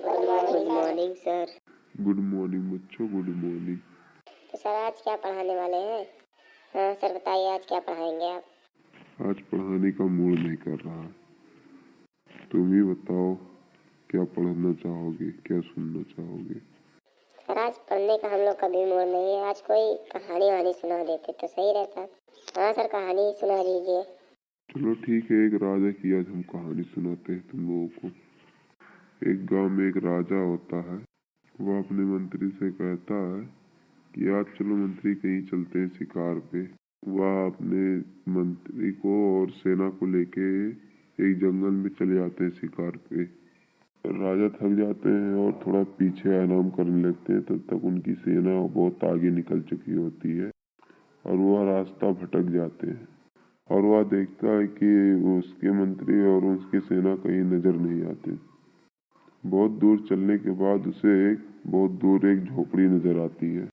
Good morning sir. Good morning बच्चों, good morning. तो sir आज क्या पढ़ाने वाले हैं? हाँ सर बताइए, आज क्या पढ़ाएंगे आप? आज पढ़ाने का मूड नहीं कर रहा। तुम ही बताओ, क्या पढ़ना चाहोगे, क्या सुनना चाहोगे? सर आज पढ़ने का हम लोग का भी मूड नहीं है। आज कोई कहानी वहानी सुना देते तो सही रहता। हाँ सर कहानी सुना दीजिए। चलो ठीक है, एक राजा की आज हम कहानी सुनाते हैं तुम लोगों को। एक गांव में एक राजा होता है। वह अपने मंत्री से कहता है कि आज चलो मंत्री, कहीं चलते हैं शिकार पे। वह अपने मंत्री को और सेना को लेके एक जंगल में चले जाते हैं शिकार पे। राजा थक जाते हैं और थोड़ा पीछे आराम करने लगते हैं। तब तक उनकी सेना बहुत आगे निकल चुकी होती है और वह रास्ता भटक जाते हैं। और वह देखता है कि उसके मंत्री और उसकी सेना कहीं नजर नहीं आते। बहुत दूर चलने के बाद उसे बहुत दूर एक झोपड़ी नजर आती है।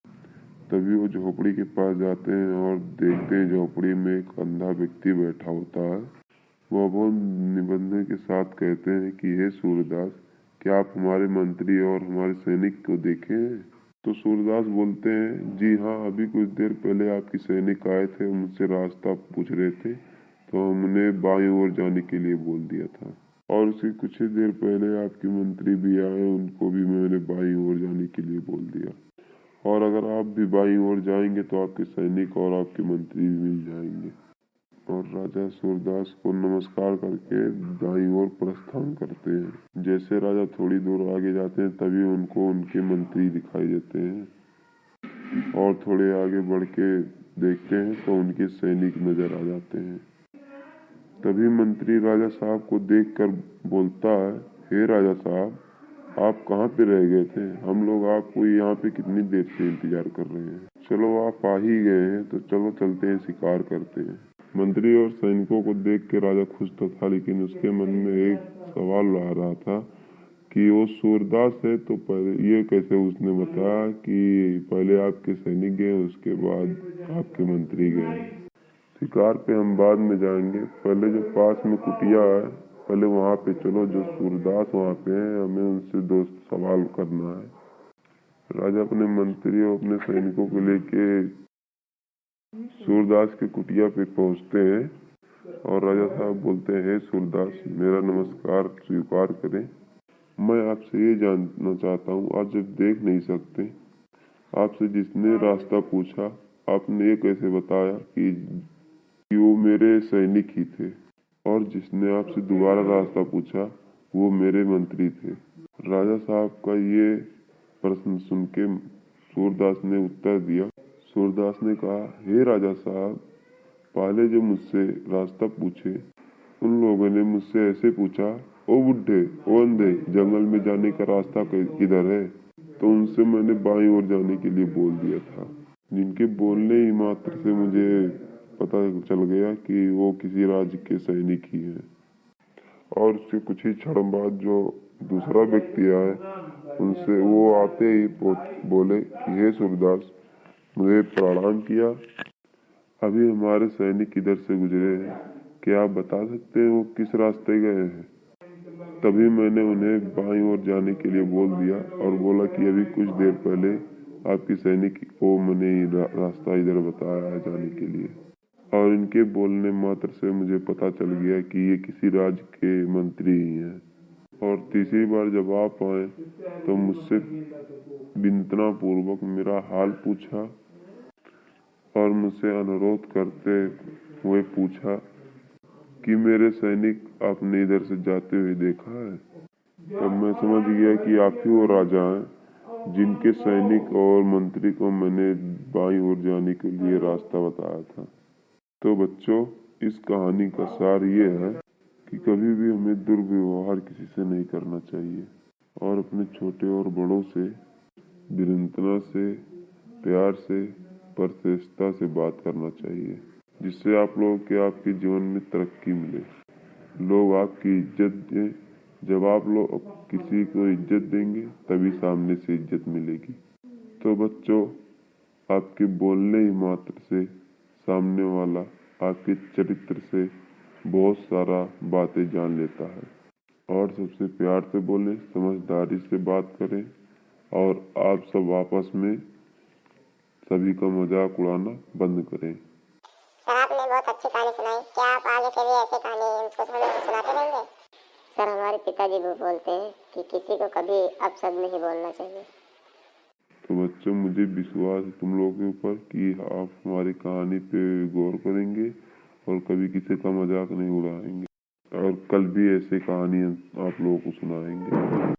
तभी वो झोपड़ी के पास जाते हैं और देखते हैं झोपड़ी में एक अंधा व्यक्ति बैठा होता है। वह बहुत निबंधन के साथ कहते हैं कि हे सूरदास, क्या आप हमारे मंत्री और हमारे सैनिक को देखे हैं? तो सूरदास बोलते हैं, जी हाँ, अभी कुछ देर पहले आपके सैनिक आए थे, मुझसे रास्ता पूछ रहे थे, तो हमने बाईं ओर जाने के लिए बोल दिया था। और उसके कुछ ही देर पहले आपके मंत्री भी आए, उनको भी मैंने बाईं ओर जाने के लिए बोल दिया। और अगर आप भी बाईं ओर जाएंगे तो आपके सैनिक और आपके मंत्री भी मिल जाएंगे। और राजा सूरदास को नमस्कार करके दाईं ओर प्रस्थान करते हैं। जैसे राजा थोड़ी दूर आगे जाते हैं तभी उनको उनके मंत्री दिखाई देते हैं। और थोड़े आगे बढ़ के देखते हैं तो उनके सैनिक नजर आ जाते हैं। तभी मंत्री राजा साहब को देखकर बोलता है, हे राजा साहब, आप कहाँ पे रह गए थे? हम लोग आपको यहाँ पे कितनी देर से इंतजार कर रहे हैं। चलो आप आ ही गए हैं तो चलो चलते हैं, शिकार करते हैं। मंत्री और सैनिकों को देख के राजा खुश तो था, लेकिन उसके मन में एक सवाल आ रहा था कि वो सूरदास है तो पहले ये कैसे उसने बताया कि पहले आपके सैनिक गए उसके बाद आपके मंत्री गए। शिकार पे हम बाद में जाएंगे, पहले जो पास में कुटिया है पहले वहाँ पे चलो। जो सूरदास वहाँ पे है, हमें उनसे दो सवाल करना है। राजा अपने मंत्री और अपने सैनिकों को लेके सूरदास के कुटिया पे पहुँचते हैं और राजा साहब बोलते हैं, हे सूरदास, मेरा नमस्कार स्वीकार करें। मैं आपसे ये जानना चाहता हूँ, आप जब देख नहीं सकते, आपसे जिसने रास्ता पूछा आपने ये कैसे बताया कि वो मेरे सैनिक ही थे, और जिसने आपसे दोबारा रास्ता पूछा वो मेरे मंत्री थे? राजा साहब का ये प्रश्न सुन के सूरदास ने उत्तर दिया। सूरदास ने कहा, हे राजा साहब, पहले जो मुझसे रास्ता पूछे उन लोगों ने मुझसे ऐसे पूछा, ओ बुड्ढे, ओ अंधे, जंगल में जाने का रास्ता किधर है? तो उनसे मैंने बाईं ओर जाने के लिए बोल दिया था। जिनके बोलने ही मात्र से मुझे पता चल गया कि वो किसी राज्य के सैनिक ही हैं। और उसके कुछ ही क्षण बाद जो दूसरा व्यक्ति आए, उनसे वो आते ही बोले कि हे सूरदास, मुझे प्रणाम किया। अभी हमारे सैनिक इधर से गुजरे हैं, क्या आप बता सकते हैं वो किस रास्ते गए हैं? तभी मैंने उन्हें बाईं ओर जाने के लिए बोल दिया और बोला कि अभी कुछ देर पहले आपके सैनिक को मैंने रास्ता इधर बताया है जाने के लिए। और इनके बोलने मात्र से मुझे पता चल गया कि ये किसी राज्य के मंत्री ही हैं। और तीसरी बार जब आप आए तो मुझसे विनम्रता पूर्वक मेरा हाल पूछा और मुझसे अनुरोध करते हुए पूछा कि मेरे सैनिक आपने इधर से जाते हुए देखा है? तब मैं समझ गया कि आप ही वो राजा हैं जिनके सैनिक और मंत्री को मैंने बाईं ओर जाने के लिए रास्ता बताया था। तो बच्चों, इस कहानी का सार ये है कि कभी भी हमें दुर्व्यवहार किसी से नहीं करना चाहिए और अपने छोटे और बड़ों से विनम्रता से, प्यार से, परसेष्ठता से बात करना चाहिए, जिससे आप लोगों के आपके जीवन में तरक्की मिले, लोग आपकी इज्जत दें। जब आप लोग किसी को इज्जत देंगे तभी सामने से इज्जत मिलेगी। तो बच्चों, आपके बोलने ही मात्र से सामने वाला आपके चरित्र से बहुत सारा बातें जान लेता है। और सबसे प्यार से बोलें, समझदारी से बात करें और आप सब आपस में सभी का मजाक उड़ाना बंद करें। सर आपने बहुत अच्छी कहानी सुनाई। क्या आप आगे से भी ऐसी कहानी हमको सुनाते रहेंगे? सर हमारे पिताजी वो बोलते हैं कि किसी को कभी अपशब्द नहीं बोलना चाहिए। तो बच्चों, मुझे विश्वास है तुम लोगों के ऊपर कि आप हमारी कहानी पे गौर करेंगे और कभी किसी का मजाक नहीं उड़ाएंगे और कल भी ऐसे कहानी आप लोगों को सुनाएंगे।